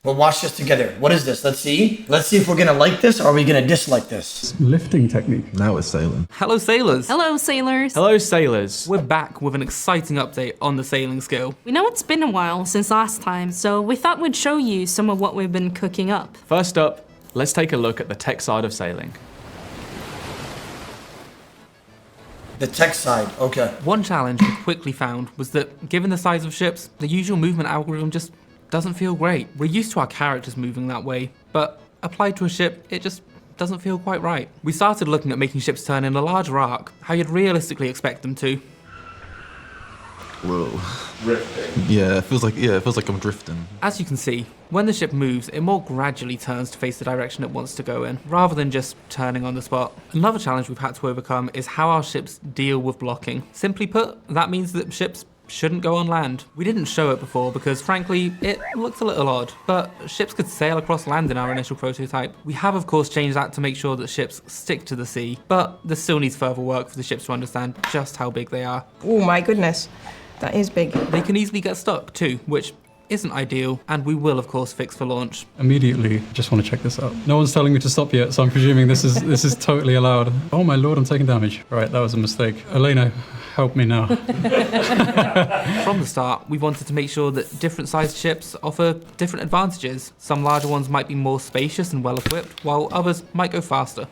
We'll watch this together. What is this? Let's see. Let's see if we're gonna like this or are we gonna dislike this. Lifting technique. Now it's sailing. Hello sailors! Hello, sailors. Hello sailors! We're back with an exciting update on the sailing skill. We know it's been a while since last time, so we thought we'd show you some of what we've been cooking up. First up, let's take a look at the tech side of sailing. The tech side, okay. One challenge we quickly found was that given the size of ships, the usual movement algorithm just doesn't feel great. We're used to our characters moving that way, but applied to a ship, it just doesn't feel quite right. We started looking at making ships turn in a larger arc, how you'd realistically expect them to. Whoa. Drifting. Yeah, it feels like I'm drifting. As you can see, when the ship moves, it more gradually turns to face the direction it wants to go in, rather than just turning on the spot. Another challenge we've had to overcome is how our ships deal with blocking. Simply put, that means that ships shouldn't go on land. We didn't show it before because frankly, it looks a little odd, but ships could sail across land in our initial prototype. We have of course changed that to make sure that ships stick to the sea, but there still needs further work for the ships to understand just how big they are. Oh my goodness, that is big. They can easily get stuck too, which isn't ideal, and we will of course fix for launch. Immediately, just want to check this out. No one's telling me to stop yet, so I'm presuming this is totally allowed. Oh my lord, I'm taking damage. Right, that was a mistake. Elena, help me now. From the start, we wanted to make sure that different sized ships offer different advantages. Some larger ones might be more spacious and well equipped, while others might go faster.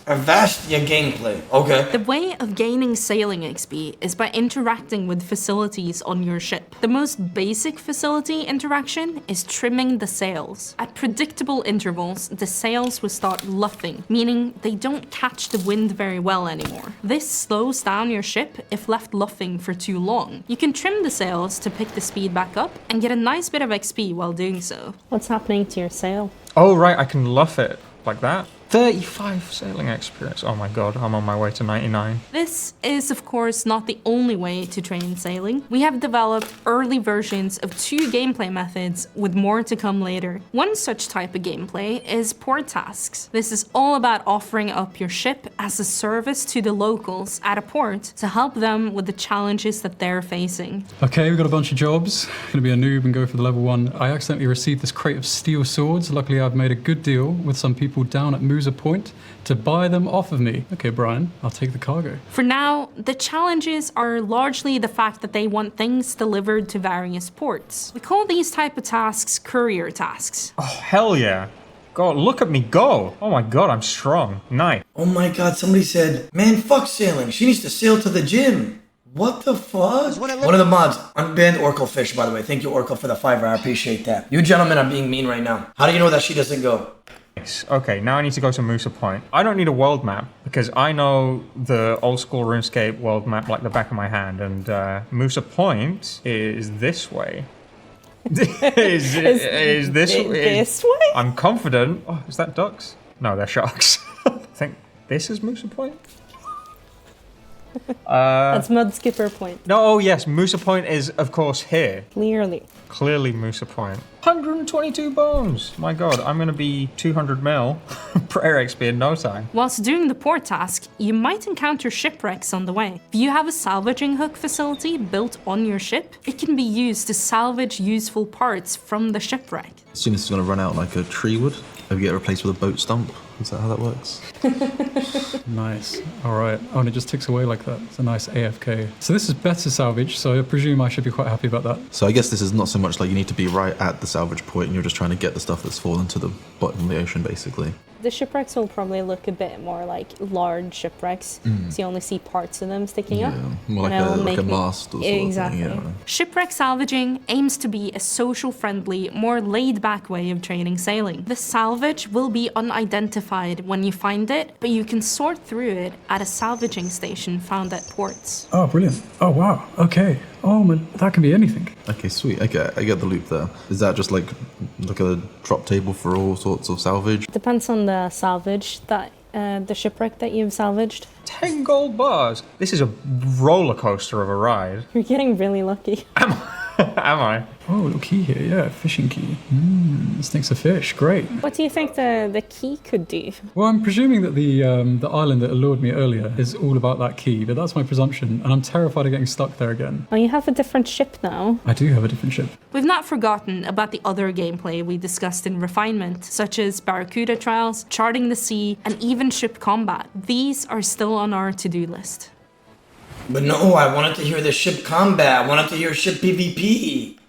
Avastia gameplay, okay. The way of gaining sailing XP is by interacting with facilities on your ship. The most basic facility interaction is trimming the sails. At predictable intervals, the sails will start luffing, meaning they don't catch the wind very well anymore. This slows down your ship if left luffing for too long. You can trim the sails to pick the speed back up and get a nice bit of XP while doing so. What's happening to your sail? Oh, right, I can luff it like that. 35 sailing experience. Oh my god, I'm on my way to 99. This is, of course, not the only way to train sailing. We have developed early versions of 2 gameplay methods with more to come later. One such type of gameplay is port tasks. This is all about offering up your ship as a service to the locals at a port to help them with the challenges that they're facing. Okay, we've got a bunch of jobs. Gonna be a noob and go for the level 1. I accidentally received this crate of steel swords. Luckily, I've made a good deal with some people down at Musa Point to buy them off of me. Okay, Brian, I'll take the cargo. For now, the challenges are largely the fact that they want things delivered to various ports. We call these type of tasks courier tasks. Oh, hell yeah. God, look at me go. Oh my god, I'm strong. Nice. Oh my god, somebody said, man, fuck sailing. She needs to sail to the gym. What the fuck? One of the mods, unbanned Oracle Fish, by the way. Thank you, Oracle, for the $5. I appreciate that. You gentlemen are being mean right now. How do you know that she doesn't go? Okay, now I need to go to Musa Point. I don't need a world map because I know the old school RuneScape world map like the back of my hand, and Musa Point is this way. is this way? I'm confident. Oh, is that ducks? No, they're sharks. I think this is Musa Point. That's Mud Skipper Point. No, oh yes, Musa Point is of course here. Clearly Musa Point. 122 bones! My god, I'm gonna be 200 mil prayer XP in no time. Whilst doing the port task, you might encounter shipwrecks on the way. If you have a salvaging hook facility built on your ship, it can be used to salvage useful parts from the shipwreck. As soon as it's going to run out like a tree would, maybe get replaced with a boat stump. Is that how that works? Nice. All right. Oh, and it just ticks away like that. It's a nice AFK. So this is better salvage, so I presume I should be quite happy about that. So I guess this is not so much like you need to be right at the salvage point and you're just trying to get the stuff that's fallen to the bottom of the ocean, basically. The shipwrecks will probably look a bit more like large shipwrecks, so you only see parts of them sticking up. More like a mast or something. Exactly. Yeah. Shipwreck salvaging aims to be a social-friendly, more laid-back way of training sailing. The salvage will be unidentified when you find it, but you can sort through it at a salvaging station found at ports. Oh, brilliant. Oh, wow. Okay. Oh, man, that can be anything. Okay, sweet. Okay, I get the loop there. Is that just like a drop table for all sorts of salvage? Depends on the salvage that the shipwreck that you've salvaged. 10 gold bars. This is a roller coaster of a ride. You're getting really lucky. Am I? Oh, a little key here, yeah, fishing key. Snake's a fish, great. What do you think the key could do? Well, I'm presuming that the island that allured me earlier is all about that key, but that's my presumption, and I'm terrified of getting stuck there again. Oh, you have a different ship now. I do have a different ship. We've not forgotten about the other gameplay we discussed in refinement, such as Barracuda trials, charting the sea, and even ship combat. These are still on our to-do list. But no, I wanted to hear the ship combat. I wanted to hear ship PvP.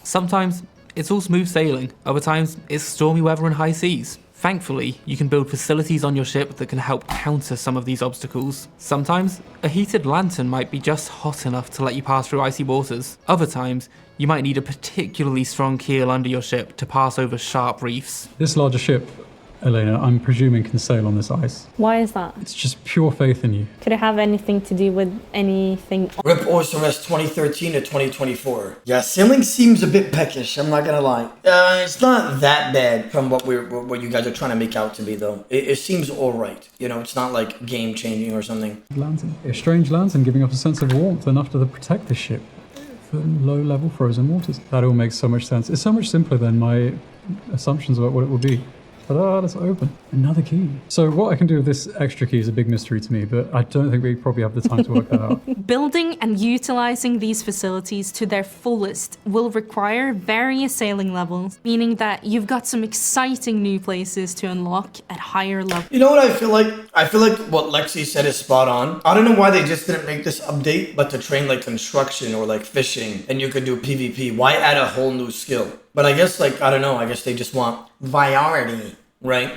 Sometimes it's all smooth sailing, other times it's stormy weather and high seas. Thankfully, you can build facilities on your ship that can help counter some of these obstacles. Sometimes, a heated lantern might be just hot enough to let you pass through icy waters. Other times, you might need a particularly strong keel under your ship to pass over sharp reefs. This larger ship, Elena, I'm presuming can sail on this ice. Why is that? It's just pure faith in you. Could it have anything to do with anything? Rip Orsoress 2013 to 2024. Yeah, sailing seems a bit peckish, I'm not gonna lie. It's not that bad from what you guys are trying to make out to be, though. It seems alright. You know, it's not like game-changing or something. Lantern. A strange lantern giving off a sense of warmth enough to protect this ship from low-level frozen waters. That all makes so much sense. It's so much simpler than my assumptions about what it will be. Ta-da, let's open. Another key. So what I can do with this extra key is a big mystery to me, but I don't think we probably have the time to work that out. Building and utilizing these facilities to their fullest will require various sailing levels, meaning that you've got some exciting new places to unlock at higher levels. You know what I feel like? I feel like what Lexi said is spot on. I don't know why they just didn't make this update, but to train like construction or like fishing, and you could do PvP. Why add a whole new skill? But I guess like, I don't know, I guess they just want variety, right?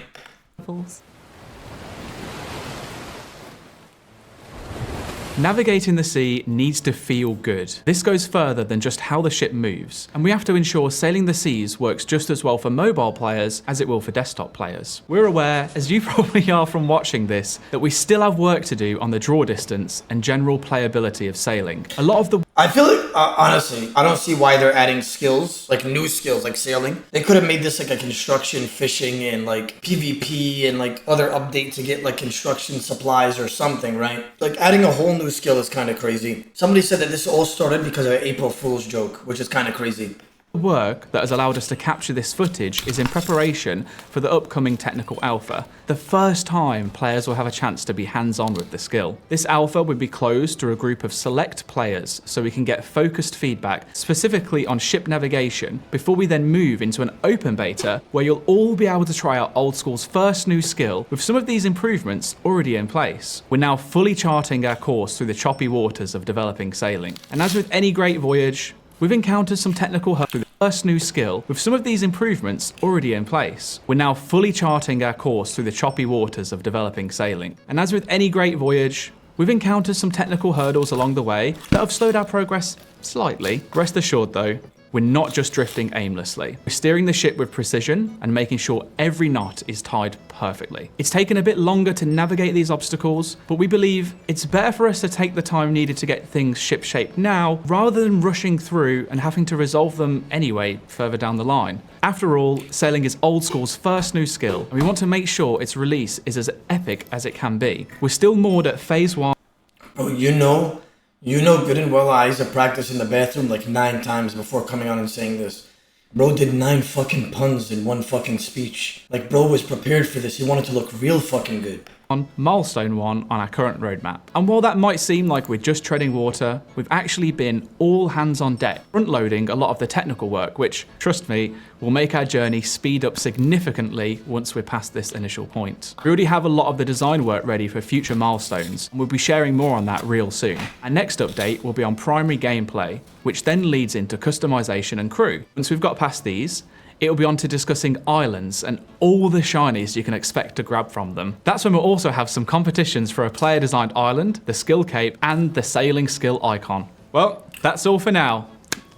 Navigating the sea needs to feel good. This goes further than just how the ship moves, and we have to ensure sailing the seas works just as well for mobile players as it will for desktop players. We're aware, as you probably are from watching this, that we still have work to do on the draw distance and general playability of sailing. A lot of the I feel like, honestly, I don't see why they're adding skills, like new skills, like sailing. They could have made this like a construction, fishing, and like PvP and like other update to get like construction supplies or something, right? Like adding a whole new skill is kind of crazy. Somebody said that this all started because of an April Fool's joke, which is kind of crazy. work that has allowed us to capture this footage is in preparation for the upcoming technical alpha, the first time players will have a chance to be hands-on with the skill. This alpha would be closed to a group of select players so we can get focused feedback specifically on ship navigation before we then move into an open beta where you'll all be able to try out Oldschool's first new skill with some of these improvements already in place. We're now fully charting our course through the choppy waters of developing sailing. And as with any great voyage, we've encountered some technical hurdles with the first new skill with some of these improvements already in place. We're now fully charting our course through the choppy waters of developing sailing. And as with any great voyage, we've encountered some technical hurdles along the way that have slowed our progress slightly. Rest assured though, we're not just drifting aimlessly. We're steering the ship with precision and making sure every knot is tied perfectly. It's taken a bit longer to navigate these obstacles, but we believe it's better for us to take the time needed to get things ship-shape now, rather than rushing through and having to resolve them anyway further down the line. After all, sailing is Oldschool's first new skill, and we want to make sure its release is as epic as it can be. We're still moored at phase 1. Bro, you know good and well I used to practice in the bathroom like 9 times before coming on and saying this. Bro did 9 fucking puns in one fucking speech. Like, bro was prepared for this. He wanted to look real fucking good. On Milestone 1 on our current roadmap. And while that might seem like we're just treading water, we've actually been all hands on deck, front loading a lot of the technical work, which, trust me, will make our journey speed up significantly once we're past this initial point. We already have a lot of the design work ready for future milestones, and we'll be sharing more on that real soon. Our next update will be on primary gameplay, which then leads into customization and crew. Once we've got past these, it'll be on to discussing islands and all the shinies you can expect to grab from them. That's when we'll also have some competitions for a player-designed island, the skill cape, and the sailing skill icon. Well, that's all for now.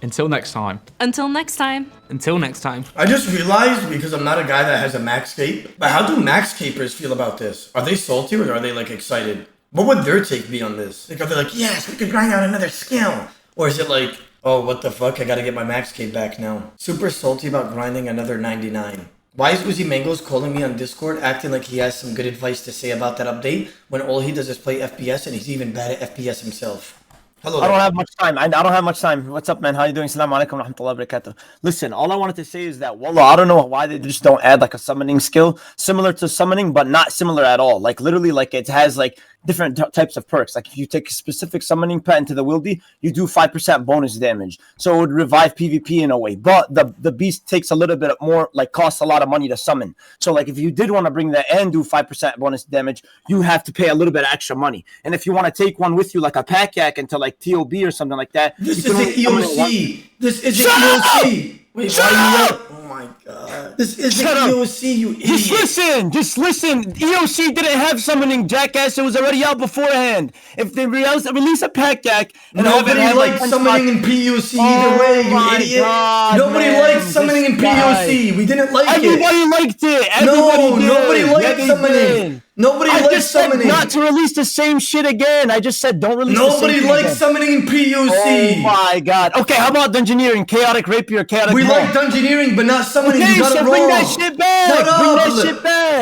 Until next time. Until next time. Until next time. I just realized, because I'm not a guy that has a max cape, but how do max capers feel about this? Are they salty or are they like excited? What would their take be on this? Like, are they like, yes, we could grind out another skill? Or is it like, oh, what the fuck, I gotta get my max cape back now. Super salty about grinding another 99. Why is Uzi Mangoes calling me on Discord acting like he has some good advice to say about that update when all he does is play FPS and he's even bad at FPS himself? Hello I don't there. have much time. I don't have much time. What's up, man? How you doing? Assalamu alaikum wa rahmatullahi wa barakatuh. Listen, all I wanted to say is that, wallah, I don't know why they just don't add like a summoning skill similar to summoning, but not similar at all. Like literally, like it has like different types of perks. Like if you take a specific summoning pet into the wieldy, you do 5% bonus damage. So it would revive PvP in a way. But the beast takes a little bit more, like costs a lot of money to summon. So like if you did want to bring that and do 5% bonus damage, you have to pay a little bit extra money. And if you want to take one with you, like a pack yak into like TOB or something like that. This isn't EOC. This isn't EOC. Wait, Shut why up! Oh my god. This isn't Shut up. EOC, you idiot. Just listen. EOC didn't have summoning, jackass. It was already out beforehand. If they release a pack yak, and nobody likes summoning in PUC either way, you idiot. God, Nobody likes summoning in PUC. We didn't like Everybody it. liked it. Everybody did. Nobody liked they summoning. did. Nobody I likes just said summoning. not to release the same shit again. I just said don't release the same Nobody shit likes again. summoning in PUC. Oh my god. Okay, how about Dungeoneering, Chaotic Rapier, Chaotic We Maul? like Dungeoneering, but not summoning. Okay, You got so it bring wrong. that shit back. Shut Bring up. that shit back.